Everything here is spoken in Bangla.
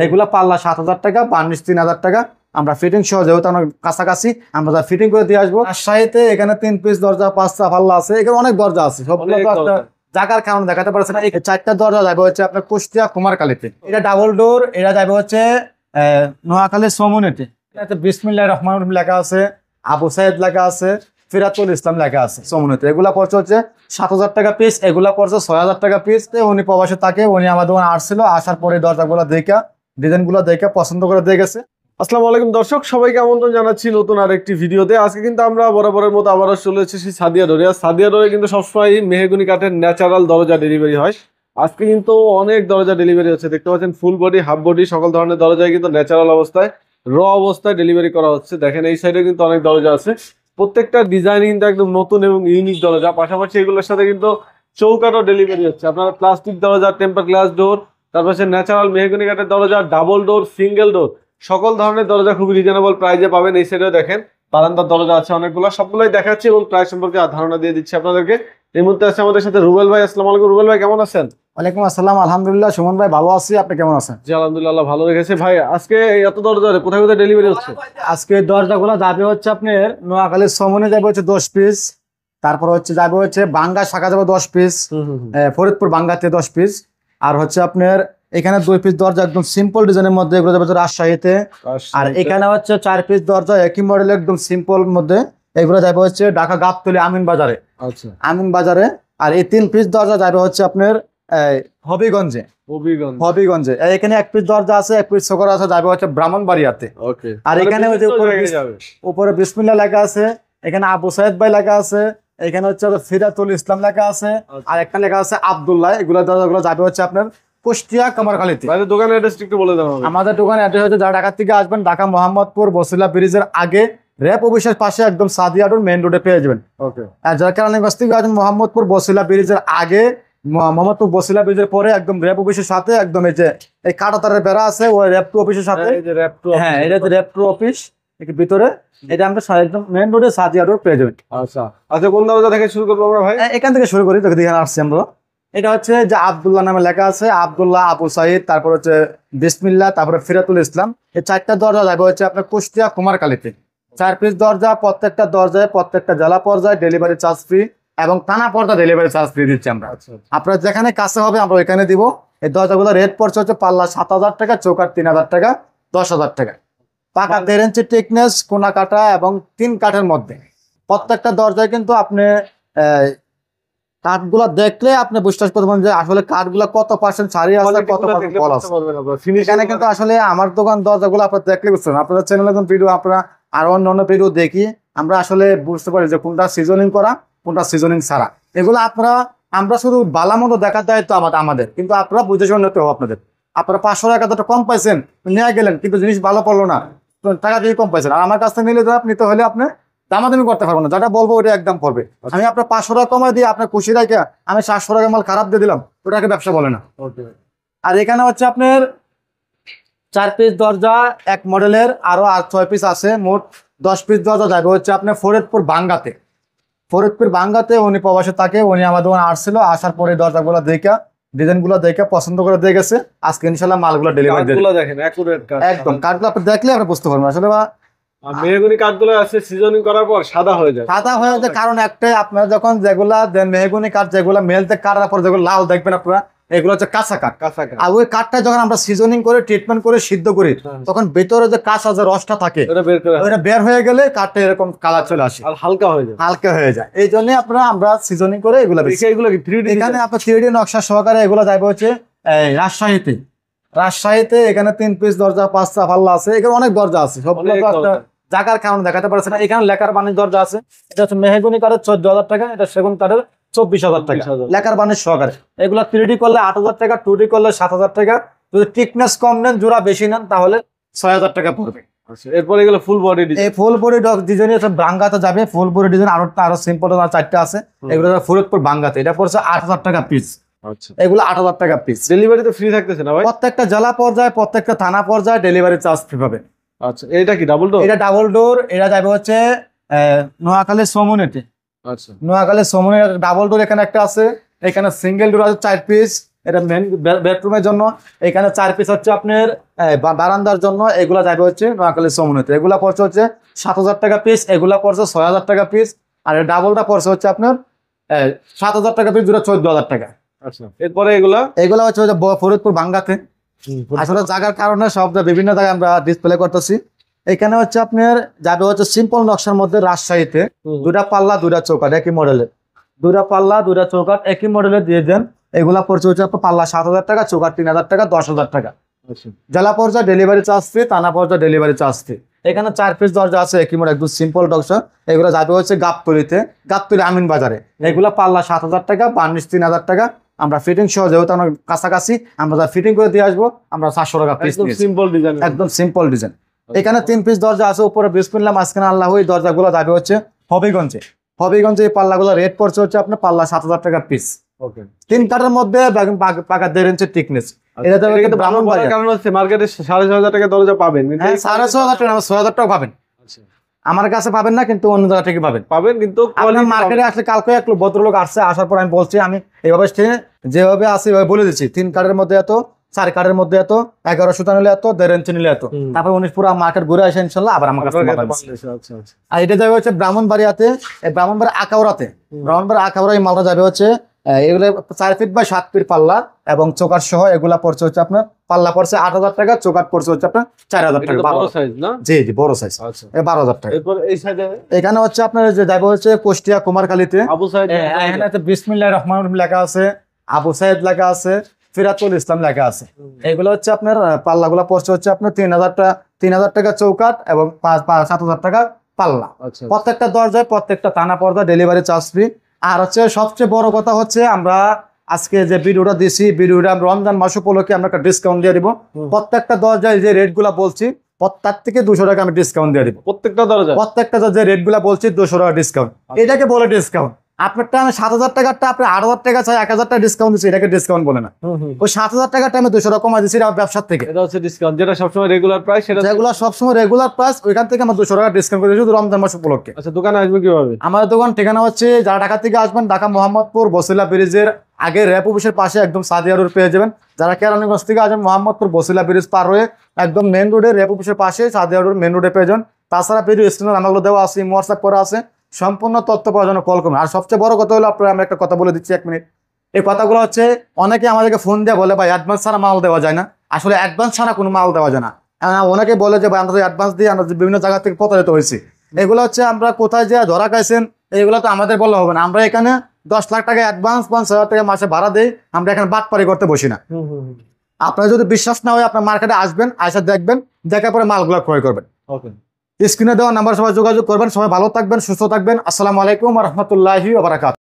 এগুলা পাল্লা 7,000 টাকা, বার্নিশ 3,000 টাকা। আমরা ফিটিং সহ যেহেতু আমরা কাছাকাছি আমরা ফিটিং করে দিয়ে আসবো। রাজশাহীতে এখানে 3 পিস দরজা, 5টা পাল্লা আছে, এখানে অনেক দরজা আছে, সবগুলো জায়গার কারণে দেখাতে পারছে না। এই 4টা দরজা যাবে হচ্ছে আপনার কুষ্টিয়া কুমারখালীতে। এটা ডাবল ডোর, এটা যাবে হচ্ছে নোয়াখালী সমুনেতে। এটাতে বিসমিল্লাহির রহমানির রহিম লেখা আছে, আবু সাইদ লেখা আছে, ফিরাতুল ইসলাম লেখা আছে সমুনেতে। এগুলা পড়ছে হচ্ছে 7,000 টাকা পিস, এগুলা পড়ছে 6,000 টাকা পিস। উনি প্রবাসে থাকে, উনি আমাদের দোকানে আসছিল, আসার পরে দরজাগুলো দেখা, ডিজাইনগুলো দেখে পছন্দ করে দিয়ে গেছে। আসসালামু আলাইকুম দর্শক, সবাইকে আমন্ত্রণ জানাচ্ছি নতুন আরেকটি ভিডিওতে। আজকে কিন্তু আমরা বরাবরের মতো আবারও চলে এসেছি সাদিয়া ডোরে। আর সাদিয়া ডোরে কিন্তু সবসময় মেহগনি কাঠের ন্যাচারাল দরজা ডেলিভারি হয়। আজকে কিন্তু অনেক দরজা ডেলিভারি হচ্ছে, দেখতে পাচ্ছেন ফুল বডি, হাফ বডি, সকল ধরনের দরজায় কিন্তু ন্যাচারাল অবস্থায়, র অবস্থায় ডেলিভারি করা হচ্ছে। দেখেন এই সাইডে কিন্তু অনেক দরজা আছে, প্রত্যেকটা ডিজাইন কিন্তু একদম নতুন এবং ইউনিক দরজা। পাশাপাশি এগুলোর সাথে কিন্তু চৌকাঠও ডেলিভারি হচ্ছে। আপনার প্লাস্টিক দরজা, টেম্পার গ্লাস ডোর, তারপর ন্যাচারাল মেহগনি কাঠের দরজা, ডাবল ডোর, সিঙ্গেল ডোর, সকল ধরনের দরজা খুবই রিজনেবল প্রাইসে পাবেন। এই সাইডেও দেখেন বারান্দার দরজা আছে অনেকগুলো, সবগুলোই দেখাচ্ছি এবং প্রাইস সম্পর্কে ধারণা দিয়ে দিচ্ছি আপনাদেরকে। এই মুহূর্তে আছে আমাদের সাথে রুবেল ভাই। আসসালামু আলাইকুম রুবেল ভাই, কেমন আছেন? ওয়ালাইকুম আসসালাম, আলহামদুলিল্লাহ সুমন ভাই ভালো আছি, আপনি কেমন আছেন? জি আলহামদুলিল্লাহ, ভালো রেখেছে ভাই। আজকে এত দরজা কোথায় কোথায় ডেলিভারি হচ্ছে? আজকে দরজাগুলো যাবে হচ্ছে আপনার নোয়াখালীর সমনে যাবে হচ্ছে 10 পিস, তারপর হচ্ছে যাবে হচ্ছে বাঙ্গা শাখা যাবে 10 পিস, ফরিদপুর বাঙ্গাতে 10 পিস, আর হচ্ছে আপনার এখানে 2 পিস দরজা একদম সিম্পল ডিজাইনের মধ্যে, এগুলো যাবে রাজশাহীতে। আর এখানে হচ্ছে 4 পিস দরজা একই মডেল একদম সিম্পল মধ্যে, এগুলো যাবে হচ্ছে ঢাকা গাবতলী আমিন বাজারে। আচ্ছা, আমিন বাজারে। আর এই 3 পিস দরজা যাবে হচ্ছে আপনার হবিগঞ্জে। হবিগঞ্জে এখানে 1 পিস দরজা আছে, 1 পিস শোকর আছে, যাবে হচ্ছে ব্রাহ্মণবাড়িয়াতে। আর এখানে উপরে বিসমিল্লাহ লেখা আছে, এখানে আবু সাইদ ভাই লেখা আছে, এখানে হচ্ছে ফিরাতুল ইসলাম লেখা আছে, আর একটা লেখা আছে আব্দুল্লাহ। এগুলো দরজাগুলো যাবে হচ্ছে আপনার কুষ্টিয়া কুমারখালীতে। দোকানের অ্যাড্রেসটা একটু বলে দাও। আমাদের দোকানের অ্যাড্রেস হচ্ছে যারা ঢাকা থেকে আসবেন, ঢাকা মোহাম্মদপুর বসিলা ব্রিজের আগে র‍্যাপ অফিসের পাশে একদম সাদিয়া রোড মেইন রোডে পেয়ে যাবেন। ওকে। আর যারা কেরানীগঞ্জ থেকে আসবেন, মোহাম্মদপুর বসিলা ব্রিজের আগে, মোহাম্মদপুর বসিলা ব্রিজের পরে একদম র‍্যাপ অফিসের সাথে একদম এই যে এই কাঁটাতারের বেড়া আছে, ওই র‍্যাপ টু অফিসের সাথে। হ্যাঁ, এটা হচ্ছে র‍্যাপ টু অফিস ভিতরে। এটা আমরা একদম মেইন রোডে সাদিয়া রোড পেয়ে যাবেন। আচ্ছা আচ্ছা, কোন দরজা থেকে শুরু করবো আমরা ভাই? এখান থেকে শুরু করি, দেখে আসছি আমরা। এটা হচ্ছে যে আব্দুল্লাহ নামে লেখা আছে, আব্দুল্লাহ, আবু সাইদ, তারপর হচ্ছে বিসমিল্লাহ, তারপরে ফিরাতুল ইসলাম। এই 4টা দরজা যাবে হচ্ছে আপনার কুষ্টিয়া কুমারখালীতে। 4 পিস দরজা, প্রত্যেকটা দরজায় প্রত্যেকটা জেলা পর্যায়ে ডেলিভারি চার্জ ফ্রি এবং থানা পর্দা ডেলিভারি চার্জ ফ্রি দিচ্ছি আমরা। আপনার যেখানে কাছে হবে আমরা ওইখানে দিব। এই দরজাগুলো রেট পড়ছে হচ্ছে পাল্লা 7,000 টাকা, চৌকাঠ 3,000 টাকা, 10,000 টাকা। পাকা 1.5 ইঞ্চি টিকনেস, কোনা কাটা এবং 3 কাঠের মধ্যে। প্রত্যেকটা দরজায় কিন্তু আপনি কাঠগুলা দেখলে আপনি বিশ্বাস করবেন যে আসলে কাঠগুলা কত পার্সেন্ট সারি আছে, কত পার্সেন্ট ফল আছে। এখানে কিন্তু আসলে আমার দোকান দরজাগুলো আপনারা দেখলে বুঝতে পারবেন। আপনাদের চ্যানেলে কোন ভিডিও আপনারা আর অন্য ভিডিও দেখি আমরা আসলে বুঝতে পারি যে কোনটা সিজনিং করা, কোনটা সিজনিং ছাড়া। এগুলো আমরা শুধু বালা মতো দেখার দায়িত্ব আমাদের, কিন্তু আপনারা বুঝে শুনে নিতে হবে আপনাদের। আপনারা 500 টাকা কম পাইছেন, নিয়ে গেলেন, কিন্তু জিনিস ভালো পড়লো না, টাকা দিয়ে কম পাইছেন। আর আমার কাছ থেকে নিতে হলে আপনি দামাদামি করতে পারবো না, যেটা বলবো ওটা একদম পড়বে। আমি আপনার 500 টাকা কমাই দিয়ে আপনার খুশি রাখে আমি 700 টাকা মাল খারাপ দিয়ে দিলাম, ওটাকে ব্যবসা বলে না। আর এখানে হচ্ছে আপনার 4 পিস দরজা এক মডেলের, আরো 6 পিস আছে, মোট 10 পিস দরজা যাবে হচ্ছে আপনার ফরিদপুর বাঙ্গাতে। ফরিদপুর বাঙ্গাতে উনি প্রবাসে থাকে, উনি আমাদের দোকানে আসছিল, আসার পরে দরজাগুলো দেখা, ডিজাইনগুলো দেখে পছন্দ করে দিয়ে গেছে। আজকে ইনশাআল্লাহ মালগুলো ডেলিভারি দেব। দেখেন একদম কাঠগুলো আপনি দেখলে আপনি বুঝতে পারবেন আসলে। মেহগনি কাঠগুলো আছে সিজনিং করার পর সাদা হয়ে যায়। কারণ একটাই, আপনারা যখন যেগুলা মেহগনি কাঠ যেগুলা মেলতে কাটার পর যেগুলো লাল দেখবেন আপনারা, এগুলো হচ্ছে কাঁচা কাঠ। আর ওই কাঠটা যখন আমরা সিজনিং করে ট্রিটমেন্ট করে সিদ্ধ করি, তখন ভেতরে যে কাঁচা যে রসটা থাকে ওটা বের হয়ে গেলে কাঠটা এরকম কালার চলে আসে, হালকা হয়ে যায়। এই জন্য আমরা সিজনিং করে এগুলো এখানে আপনার 3D নকশা সহকারে এগুলো যাবে হচ্ছে রাজশাহীতে। এখানে 3 পিস দরজা, 5টা পাল্লা আছে, এখানে অনেক দরজা আছে, সবগুলো জায়গার কারণে দেখাতে পারছে না। এখানে লেখার বাণিজ্য দরজা আছে, এটা হচ্ছে মেহগনি কাঠের 14,000 টাকা, এটা সেগুন কাঠের 24,000 টাকা লেখার বাণিজ্য সহকারে। এগুলো 3D করলে 8,000 টাকা, 2D করলে 7,000 টাকা। যদি টিকনেস কম নেন, জোড়া বেশি নেন, তাহলে 6,000 টাকা পড়বে। এরপরে এগুলো ফুল বডি ডিজাইন বাঙ্গাতে যাবে। ফুল বডি ডিজাইন আরো সিম্পল 4টা আছে, এগুলো ফরিদপুর বাঙ্গাতে। এটা পড়ছে 8,000 টাকা পিস। এগুলো 8,000 টাকা পিস। ডেলিভারি তো ফ্রি থাকতেছে না ভাই? প্রত্যেকটা জেলা পর্যায়ে প্রত্যেকটা থানা পর্যায়ে ডেলিভারি চার্জ ফ্রি পাবে। আচ্ছা, এটা কি ডাবল ডোর? এটা ডাবল ডোর, এটা যাবে হচ্ছে নোয়াখালী সমুনেতে। আচ্ছা, নোয়াখালী সমুনে ডাবল ডোর এখানে একটা আছে। এখানে সিঙ্গেল ডোর আছে 4 পিস, এটা মেন বেডরুমের জন্য। এখানে 4 পিস হচ্ছে আপনার বারান্দার জন্য, এগুলা যাবে হচ্ছে নোয়াখালী সমুন্নতে। এগুলা পড়ছে হচ্ছে 7,000 টাকা পিস, এগুলা পড়ছে 6,000 টাকা পিস, আর ডাবলটা পড়ছে হচ্ছে আপনার 7,000 টাকা পিস, দুটো 14,000 টাকা। আচ্ছা, এরপরে এগুলা হচ্ছে ফরিদপুর বাঙ্গাতে। আসলে জায়গার কারণে সব বিভিন্ন জায়গায় আমরা ডিসপ্লে করতেছি। এখানে হচ্ছে আপনার যাবে হচ্ছে সিম্পল নকশার মধ্যে রাজশাহীতে, দুটা পাল্লা দুটা চৌকাট একই মডেলের, দুটা পাল্লা দুটা চৌকাট একই মডেলের দিয়ে দেন। এগুলা পড়ছে হচ্ছে আপনার পাল্লা 7,000 টাকা, চৌকাট 3,000 টাকা, 10,000 টাকা। জেলা পর্যায়ে ডেলিভারি চার্জ ফ্রি, থানা পর্যায়ে ডেলিভারি চার্জ ফ্রি। এখানে 4 পিস দরজা আছে একই মডেল, একদম সিম্পল নকশা। এগুলো যাবে হচ্ছে গাবতলিতে, গাবতলি আমিন বাজারে। এগুলা পাল্লা 7,000 টাকা, বার্নিশ 3,000 টাকা। আমরা ফিটিং সহ যেহেতু আমরা কাছাকাছি, আমরা যা ফিটিং করে দিয়ে আসবো, আমরা 700 টাকা পিস, সিম্পল ডিজাইন, একদম সিম্পল ডিজাইন। এখানে 3 পিস দরজা আছে উপরে, বিসমিল্লাহ মাঝখানে আল্লাহ। ওই দরজাগুলো যাবে হচ্ছে হবিগঞ্জে। হবিগঞ্জে এই পাল্লাগুলো রেট পড়ছে হচ্ছে আপনার পাল্লা 7,000 টাকা পিস। 3 কাঠের মধ্যে পাকা 1.5 ইঞ্চি টিকনেস। এটা যাবে কিন্তু ব্রাহ্মণবাড়িয়া। কারণ হচ্ছে মার্কেটে 6,500 টাকা দরজা পাবেন, 6,500 টাকা, 6,000 টাকা পাবেন। আমার কাছে পাবেন না, কিন্তু অন্য জায়গা থেকে পাবেন। কিন্তু মার্কেটে আসলে কালকে এক ভদ্রলোক আসছে, আসার পর আমি বলছি, আমি এইভাবে যেভাবে আসি বলে দিচ্ছি, 3 কাঠের মধ্যে এত, 4 কাঠের মধ্যে এত, 11 সুতা নিলে এত, 1.5 ইঞ্চি নিলে এত। তারপর 19 পুরো মার্কেট ঘুরে আসে ইনশাল্লাহ, আবার আমার কাছে পাবেন। আর এটা যাবে হচ্ছে ব্রাহ্মণবাড়িয়াতে, ব্রাহ্মণবাড়ি আখাউড়াতে। ব্রাহ্মণবাড়ি আখাউড়া এই মালটা যাবে হচ্ছে এগুলো 4 ফিট বাই 7 ফিট পাল্লা এবং চৌকাট সহ। এগুলা পড়ছে হচ্ছে আপনার পাল্লা পড়ছে 8,000 টাকা, চৌকাট পড়ছে হচ্ছে আপনার 4,000 টাকা। বড় সাইজ না? জি জি, বড় সাইজ। 12,000 টাকা। এরপর এই সাইডে এখানে হচ্ছে আপনার যে যাবে হচ্ছে কুষ্টিয়া কুমারখালীতে আবু সাইদ, এখানে বিসমিল্লাহির রহমানির রহিম লেখা আছে, আবু সাইদ লেখা আছে, ফিরাতুল ইসলাম লেখা আছে। এগুলো হচ্ছে আপনার পাল্লাগুলো পড়ছে হচ্ছে আপনার 3,000 টাকা চৌকাট এবং 7,000 টাকা পাল্লা। প্রত্যেকটা দরজায় প্রত্যেকটা টানা পর্দা ডেলিভারি চার্জ ফ্রি। আর হচ্ছে সবচেয়ে বড় কথা হচ্ছে, আমরা আজকে যে ভিডিওটা দিছি, ভিডিওটা রমজান মাস উপলক্ষে আমরা একটা ডিসকাউন্ট দিয়ে দিব। প্রত্যেকটা দরজায় যে রেট গুলা বলছি, তার থেকে 200 টাকা আমি ডিসকাউন্ট দিয়ে দিব। প্রত্যেকটা প্রত্যেকটা যে রেট গুলা বলছি 200 টাকা ডিসকাউন্ট। এটাকে বলে ডিসকাউন্ট। আপনারটা আমি 7,000 টাকারটা আপনি 8,000 টাকা চাই, 1,000 টাকা ডিসকাউন্ট দিচ্ছি, এটাকে ডিসকাউন্ট বলে না। ওই 7,000 টাকাটা আমি 200 টাকা কমাই দিচ্ছি ব্যবসার থেকে। এটা হচ্ছে ডিসকাউন্ট, যেটা সবসময় রেগুলার প্রাইস, সেটা যেগুলো সবসময় রেগুলার প্রাইস, ওইখান থেকে আমরা 200 টাকা ডিসকাউন্ট করে দিচ্ছি রমজান মাস উপলক্ষে। আচ্ছা, দোকানে আসবে কিভাবে? আমাদের দোকান ঠিকানা হচ্ছে, যারা ঢাকা থেকে আসবেন, ঢাকা মোহাম্মদপুর বসিলা ব্রিজের আগে র্যাপ অফিসের পাশে একদম সাদিয়া রোড পেয়ে যাবেন। যারা কেরানীগঞ্জ থেকে আসবেন, মোহাম্মদপুর বসিলা ব্রিজ পার হয়ে একদম মেন রোডে র্যাপ অফিসের পাশে সাদিয়া রোড মেন রোডে পেয়ে যান। তাছাড়া ভিডিও স্ক্রিনে নাম্বারগুলো দেওয়া আছে, হোয়াটসঅ্যাপ করা আছে। সম্পূর্ণ তথ্য পাওয়ার জন্য কল করুন। আর সবচেয়ে বড় কথা হলো, আপনার আমি একটা কথা বলে দিচ্ছি 1 মিনিট। এই কথাগুলো হচ্ছে অনেকে আমাদেরকে ফোন দিয়ে বলে, ভাই অ্যাডভান্স ছাড়া মাল দেওয়া যায় না। আসলে অ্যাডভান্স ছাড়া কোনো মাল দেওয়া যায় না। অনেকে বলে যে ভাই আমরা অ্যাডভান্স দিয়ে আমরা বিভিন্ন জায়গা থেকে প্রতারিত হয়েছি। এগুলো হচ্ছে আমরা কোথায় যে ধরা খাইছেন, এগুলো তো আমাদের বললে হবে না। আমরা এখানে 10 লাখ টাকা অ্যাডভান্স, 50,000 টাকা মাসে ভাড়া দেই। আমরা এখানে বাটপারি করতে বসি না। আপনার যদি বিশ্বাস না হয়, আপনার মার্কেটে আসবেন, আসা দেখবেন, দেখার পরে মালগুলো ক্রয় করবেন। স্ক্রিনে দেওয়া নাম্বার সবাই যোগাযোগ করবেন। সবাই ভালো থাকবেন, সুস্থ থাকবেন। আসসালামু আলাইকুম ওয়া রাহমাতুল্লাহি ওয়া বারাকাতুহু।